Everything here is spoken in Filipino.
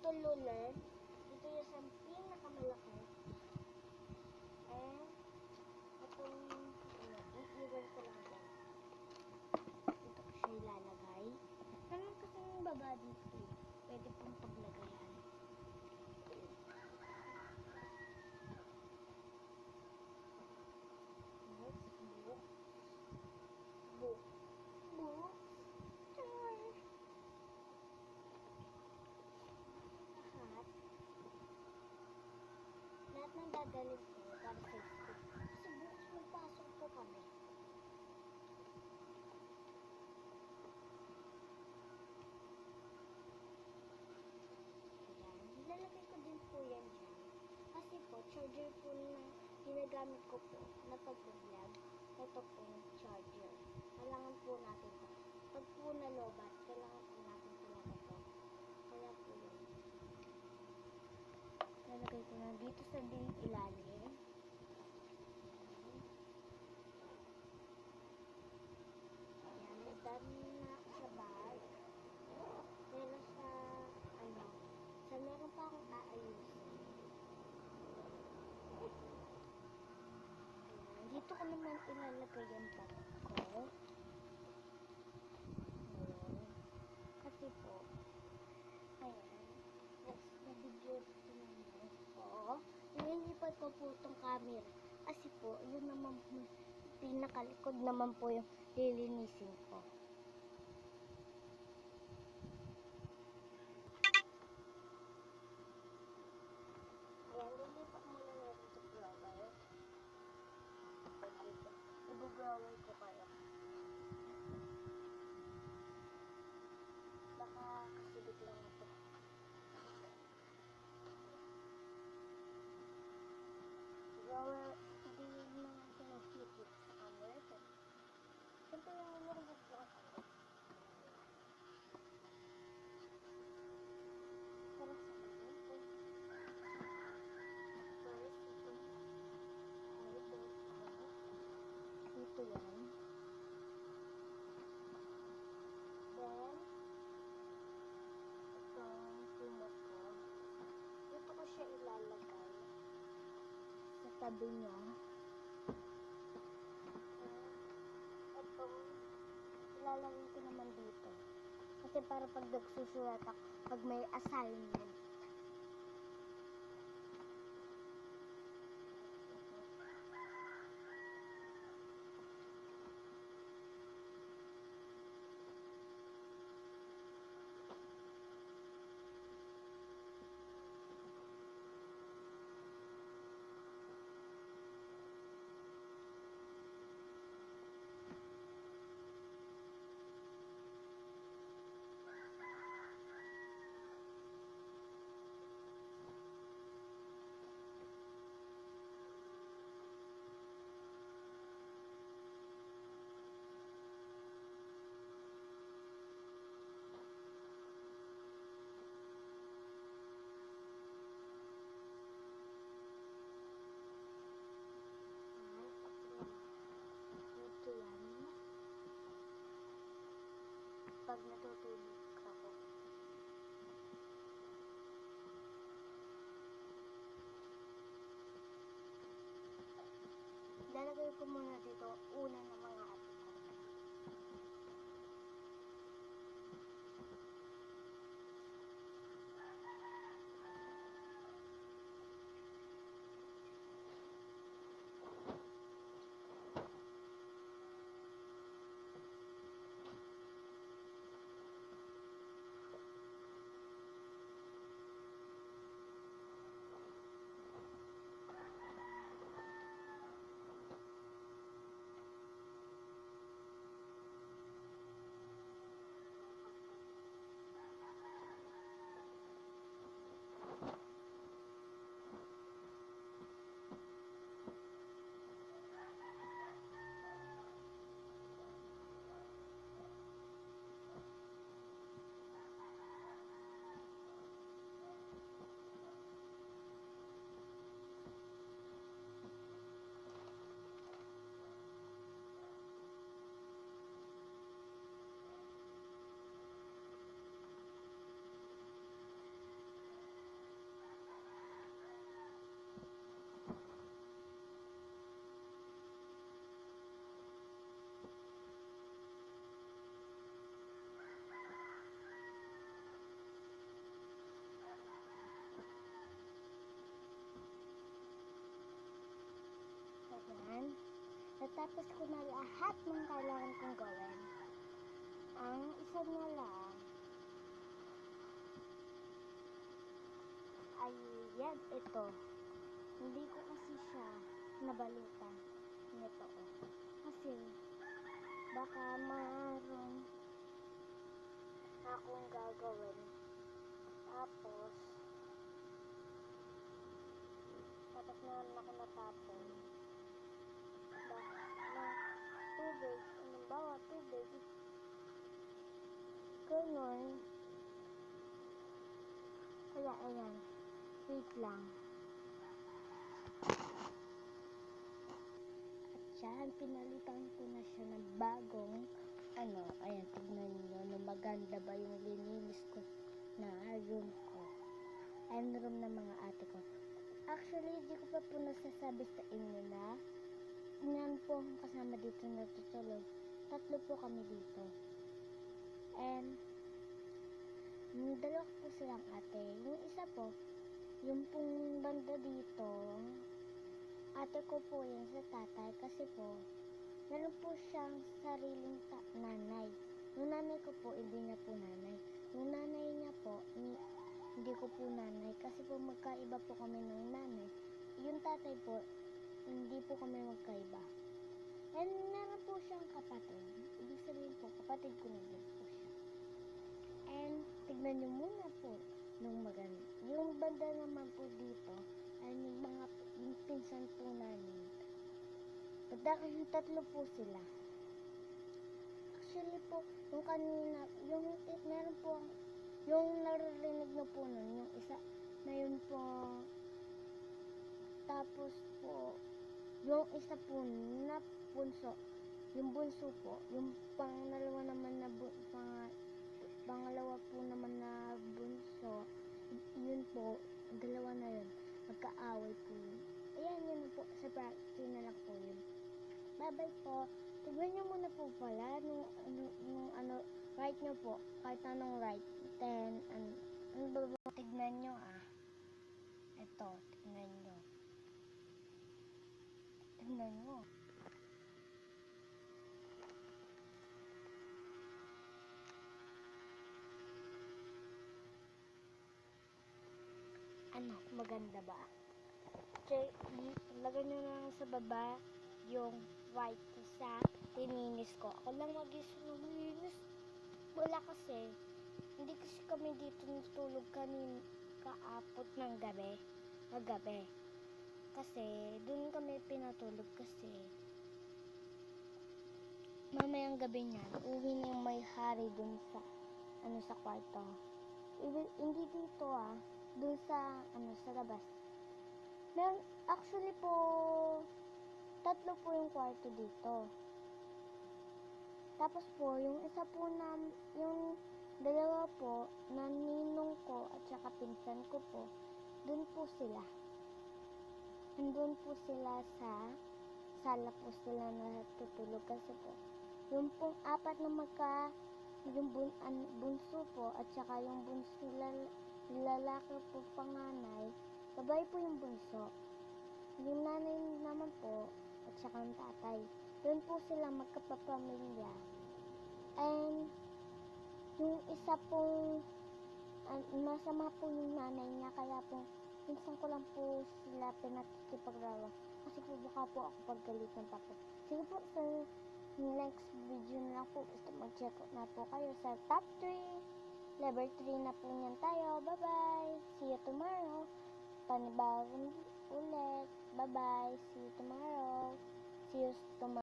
Ito luller. Ito yung sa pinakamalaki. And itong iiwan ko lang din. Ito ko siya ilalagay. Naman kasi yung baba dito. Pwede pong paglagayan. Lahat ng dadalhin ko para sa school. Kasi bukas magpasok po kami. Ayan. Nilalagay ko din po yan dyan. Kasi po, charger po na ginagamit ko po na pag-vlog. Ito po yung charger. Kailangan po natin ito. Pag po nalobat, kailangan po natin talaga ito. Kaya po yun. Nalagay ko na dito sa ilalim. Ayan, dami na ako sa bag. Pero sa, meron pa akong aayusin. Ayan, dito ko naman ilalagay yung bag ko. Ayan. Kasi po, ayan, na-video ko naman po. Nililipat ko po itong camera. Kasi po, yun naman po, pinakalikod naman po yung lilinisin ko. Ayan, lilipat muna natin sa grower. Ibu-grower ko kayo. Baka kasibig lang ito. Grower, hindi naman pinag-hit sa camera ito. Ito yung nilagay ko ang camera. Para sa camera ito. First, ito. Ito yan. Then, itong sumot ko. Dito ko siya ilalagay sa tabi niya. Itong ilalagay ko naman dito. Kasi para pag nagsusulat ako, pag may assignment. Ito yan. Pag natutulog ako. Lalagay ko muna dito una ng mga atin. natapos ko na lahat ng kailangan kong gawin. Ang isa na lang ay yan, ito. Hindi ko kasi siya nabalitan nito. Kasi baka maroon akong gagawin. Tapos naman ako natapon. Tubig, halimbawa tubig. Ganon. Kaya ayan, wait lang. At yan, pinalitan ko na siya ng bagong ayan, tignan nyo, maganda ba yung lininis ko na room ko. And room ng mga ate ko. Actually, hindi ko pa po nasasabi sa inyo na yan po ang kasama dito na tutulog. 3 po kami dito. And yung 2 po silang ate. Yung isa po, yung pong banda dito, ate ko po yan sa tatay. Kasi po, meron po siyang sariling nanay. Yung nanay ko po, hindi niya po nanay. Yung nanay niya po, hindi ko po nanay. Kasi po magkaiba po kami ng nanay. Yung tatay po, hindi po kami magkaiba. And meron po siyang kapatid. Ibig sabihin po, kapatid ko na din po siya. And tignan nyo muna po nung maganda. Yung banda naman po dito, ay yung pinsan po namin. Pagdating 3 po sila. Actually po, yung kanina, meron po, yung naririnig nyo po nun, yung isa, na yun po, tapos po, yung isa po na bunso, yung bunso po, yung pangalawa po naman na bunso, yun po, 2 na yun, magkaaway po yun. Ayan, yun po, sa practice na lang po yun. Bye-bye po. Tignan nyo muna po pala, nung right nyo po, kahit anong right, then, tignan nyo ito, tignan nyo. Tignan nyo. Maganda ba? Lagay nyo na sa baba yung white sa lininis ko. Ako lang mag-linis. Wala kasi, hindi kasi kami dito natulog kaapot ng magabi. Kasi, dun kami pinatulog kasi mamayang gabi niyan, uwi na yung may hari dun sa kwarto. Hindi dito dun sa labas. Actually po, 3 po yung kwarto dito. Tapos po, yung isa po yung 2 po, na ninong ko at saka pinsan ko po, dun po sila. Nandun po sila sa sala po sila natutulog kasi po. Yung pong 4 na yung bunso po at saka yung bunso lalaki po panganay, babae po yung bunso. Yung nanay naman po at saka yung tatay. Doon po sila magkapapamilya. And yung isa pong masama po yung nanay niya, kaya po minsan ko lang po sila pinakikipaglaruan. Kasi po baka po ako pagalitan pa po. Sige po, sa next video na lang po, basta mag-check out na po kayo sa top 3. Level 3 na po niyan tayo. Bye-bye! See you tomorrow. Panibagong ulit. Bye-bye! See you tomorrow. See you tomorrow.